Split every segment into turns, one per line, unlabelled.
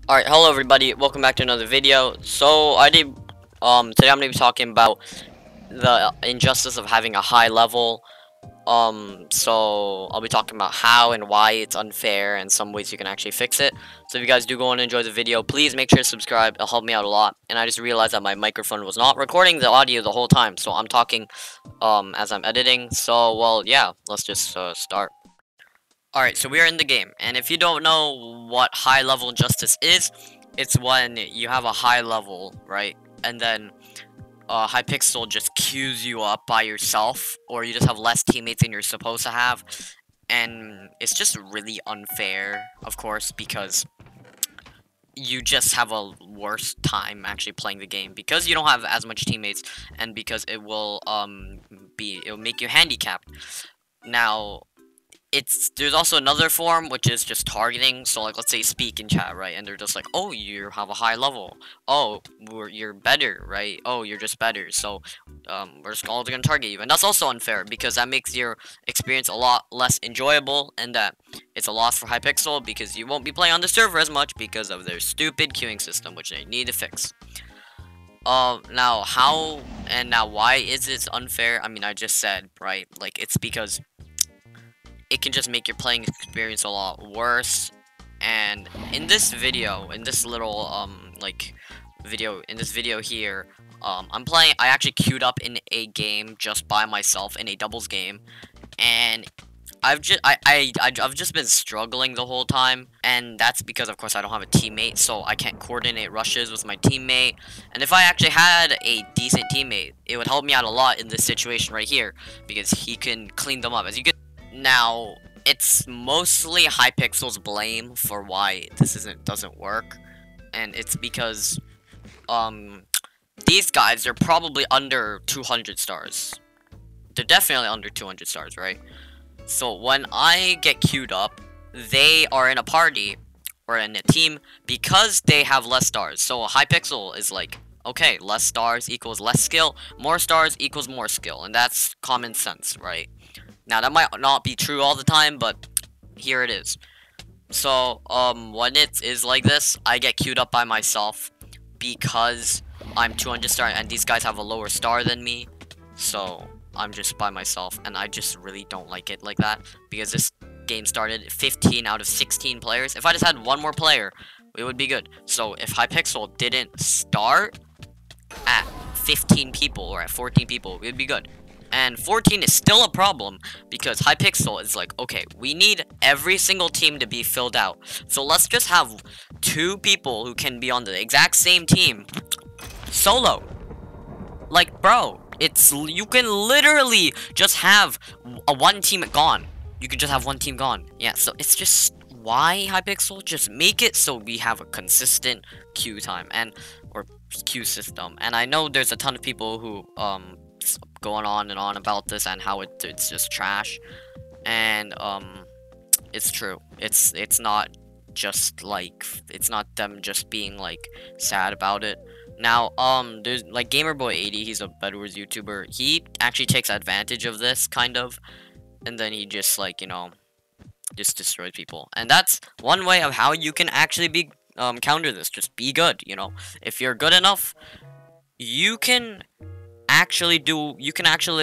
Alright, hello everybody, welcome back to another video. Today I'm gonna be talking about the injustice of having a high level. So I'll be talking about how and why it's unfair and some ways you can actually fix it. So if you guys do go and enjoy the video, please make sure to subscribe, it'll help me out a lot. And I just realized that my microphone was not recording the audio the whole time, so I'm talking, as I'm editing. So, well, yeah, let's just, start. Alright, so we are in the game, and if you don't know what high level justice is, it's when you have a high level, right? And then Hypixel just queues you up by yourself, or you just have less teammates than you're supposed to have. And it's just really unfair, of course, because you just have a worse time actually playing the game because you don't have as much teammates, and because it'll make you handicapped. Now, there's also another form, which is just targeting. So like, let's say speak in chat, right? And they're just like, oh, you have a high level, oh, you're better, right? Oh, you're just better, so we're just all gonna target you. And that's also unfair because that makes your experience a lot less enjoyable, and that it's a loss for Hypixel because you won't be playing on the server as much because of their stupid queuing system, which they need to fix. Now why is this unfair? I mean, I just said, right? Like, it's because it can just make your playing experience a lot worse. And in this video, in this little video here, I actually queued up in a game just by myself in a doubles game, and I've just been struggling the whole time, and that's because of course I don't have a teammate, so I can't coordinate rushes with my teammate. And if I actually had a decent teammate, it would help me out a lot in this situation right here, because he can clean them up. As you can now, it's mostly Hypixel's blame for why this doesn't work, and it's because these guys are probably under 200 stars. They're definitely under 200 stars, right? So when I get queued up, they are in a party or in a team because they have less stars. So Hypixel is like, okay, less stars equals less skill, more stars equals more skill, and that's common sense, right? Now, that might not be true all the time, but here it is. So, when it is like this, I get queued up by myself because I'm 200 star, and these guys have a lower star than me. So, I'm just by myself, and I just really don't like it like that, because this game started 15 out of 16 players. If I just had one more player, it would be good. So, if Hypixel didn't start at 15 people, or at 14 people, it would be good. And 14 is still a problem because Hypixel is like, okay, we need every single team to be filled out. So let's just have 2 people who can be on the exact same team solo. Like, bro, you can literally just have one team gone. You can just have one team gone. Yeah, so it's just, why Hypixel? Just make it so we have a consistent queue time or queue system. And I know there's a ton of people who going on and on about this and how it's just trash, and it's true. It's not just like, it's not them just being like sad about it. Now there's like GamerBoy80, he's a Bedwars YouTuber. He actually takes advantage of this kind of, and then he just, like, you know, just destroys people. And that's one way of how you can actually be counter this. Just be good, you know. If you're good enough, you can actually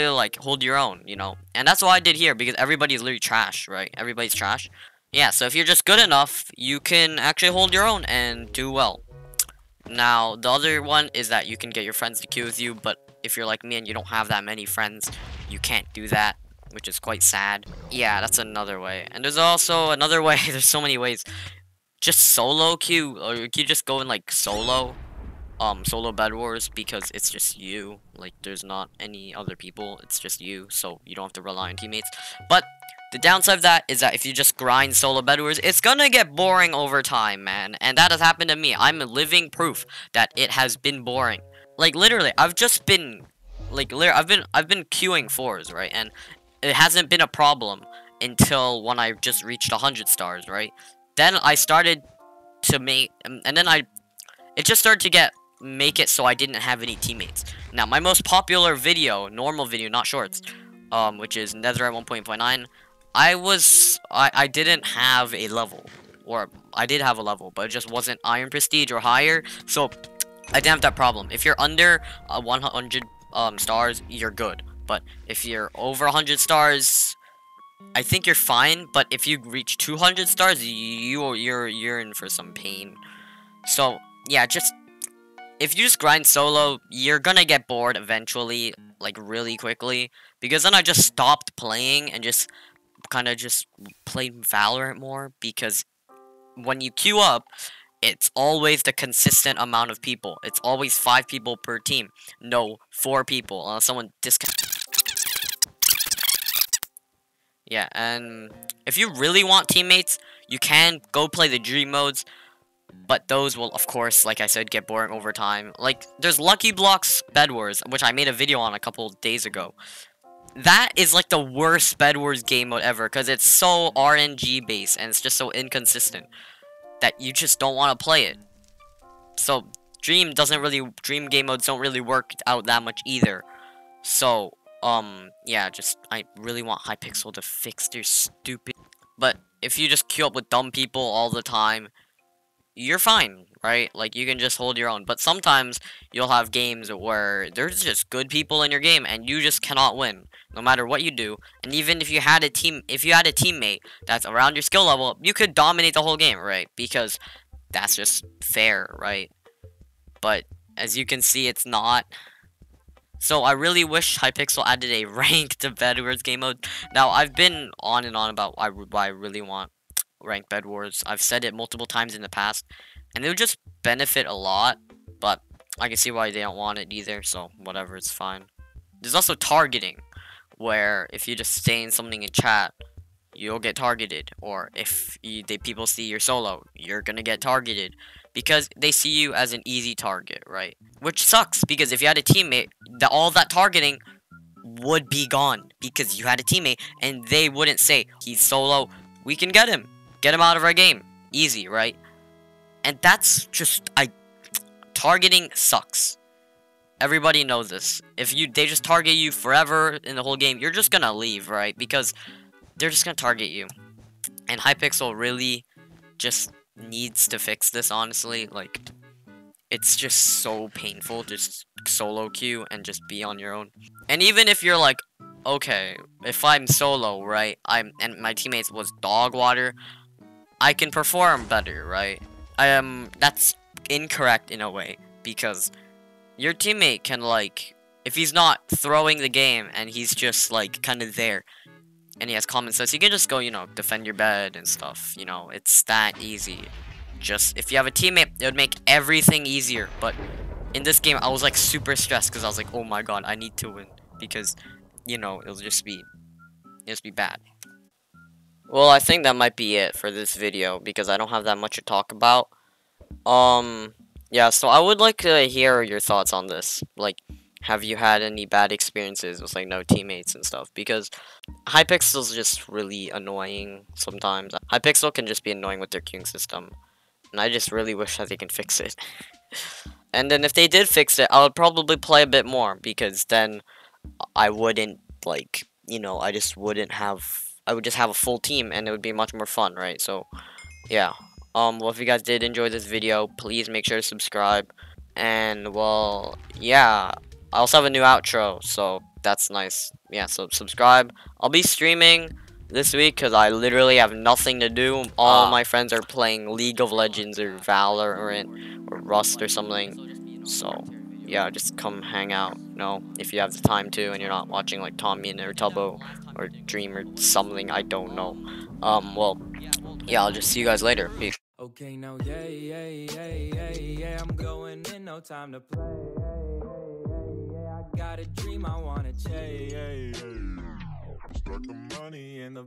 like hold your own, you know. And that's what I did here, because everybody's literally trash, right? Everybody's trash. Yeah, so if you're just good enough, you can actually hold your own and do well. Now, the other one is that you can get your friends to queue with you, but if you're like me and you don't have that many friends, you can't do that, which is quite sad. Yeah, that's another way. And there's also another way. There's so many ways. Just solo queue, or you just go in like solo Bed Wars, because it's just you. Like, there's not any other people, it's just you, so you don't have to rely on teammates. But the downside of that is that if you just grind solo Bed Wars, it's gonna get boring over time, man. And that has happened to me. I'm living proof that it has been boring. Like, literally, I've just been, like, I've been queuing 4s, right? And it hasn't been a problem until when I just reached 100 stars, right? Then I started to make, and then it just started to make it so I didn't have any teammates. Now, my most popular video, normal video, not shorts, which is Netherite 1.9, I didn't have a level. or I did have a level, but it just wasn't Iron Prestige or higher, so I didn't have that problem. If you're under 100 stars, you're good. But if you're over 100 stars, I think you're fine. But if you reach 200 stars, you're in for some pain. So yeah, just if you just grind solo, you're gonna get bored eventually, like really quickly. Because then I just stopped playing and just kind of just played Valorant more. Because when you queue up, it's always the consistent amount of people. It's always 5 people per team. No, 4 people. Unless someone Yeah, and if you really want teammates, you can go play the dream modes. But those will, of course, like I said, get boring over time. Like, there's Lucky Blocks Bed Wars, which I made a video on a couple days ago. That is like the worst Bed Wars game mode ever, because it's so RNG based, and it's just so inconsistent that you just don't want to play it. So, Dream game modes don't really work out that much either. So, yeah, I really want Hypixel to fix their stupid... But, if you just queue up with dumb people all the time, you're fine, right? Like, you can just hold your own. But sometimes, you'll have games where there's just good people in your game, and you just cannot win, no matter what you do. And even if you had a teammate that's around your skill level, you could dominate the whole game, right? Because that's just fair, right? But, as you can see, it's not. So, I really wish Hypixel added a ranked Bed Wars game mode. Now, I've been on and on about why I really want ranked Bed Wars. I've said it multiple times in the past, and it would just benefit a lot, but I can see why they don't want it either, so whatever, it's fine. There's also targeting, where if you just say something in chat, you'll get targeted, or if people see your solo, you're gonna get targeted, because they see you as an easy target, right? Which sucks, because if you had a teammate, all that targeting would be gone, because you had a teammate, and they wouldn't say, he's solo, we can get him out of our game, easy, right? And that's just, targeting sucks. Everybody knows this. If they just target you forever in the whole game, you're just gonna leave, right? Because they're just gonna target you. And Hypixel really just needs to fix this, honestly. Like, it's just so painful, just solo queue and just be on your own. And even if you're like, okay, if I'm solo, right, and my teammates was dog water, I can perform better, right? That's incorrect in a way, because your teammate can, like, if he's not throwing the game and he's just, like, kind of there, and he has common sense, you can just go, you know, defend your bed and stuff, you know, it's that easy. Just, if you have a teammate, it would make everything easier, but in this game, I was, like, super stressed, because I was like, oh my god, I need to win, because, you know, it'll just be bad. Well, I think that might be it for this video, because I don't have that much to talk about. Yeah, so I would like to hear your thoughts on this. Like, have you had any bad experiences with, like, no teammates and stuff? Because Hypixel's just really annoying sometimes. Hypixel can just be annoying with their queuing system, and I just really wish that they can fix it. And then if they did fix it, I would probably play a bit more, because then I wouldn't, like, you know, I would just have a full team, and it would be much more fun, right? So, yeah. Well, if you guys did enjoy this video, please make sure to subscribe. And, well, yeah. I also have a new outro, so that's nice. Yeah, so subscribe. I'll be streaming this week, because I literally have nothing to do. All my friends are playing League of Legends, or Valorant, or Rust, or something. So, yeah, just come hang out, you know, if you have the time to, and you're not watching, like, Tommy or Tubbo, or Dream, or something, I don't know. Well, yeah, I'll just see you guys later. Peace.
Okay, now, yeah, I'm going in, no time to play. I got a dream I wanna chase. Stuck the money in the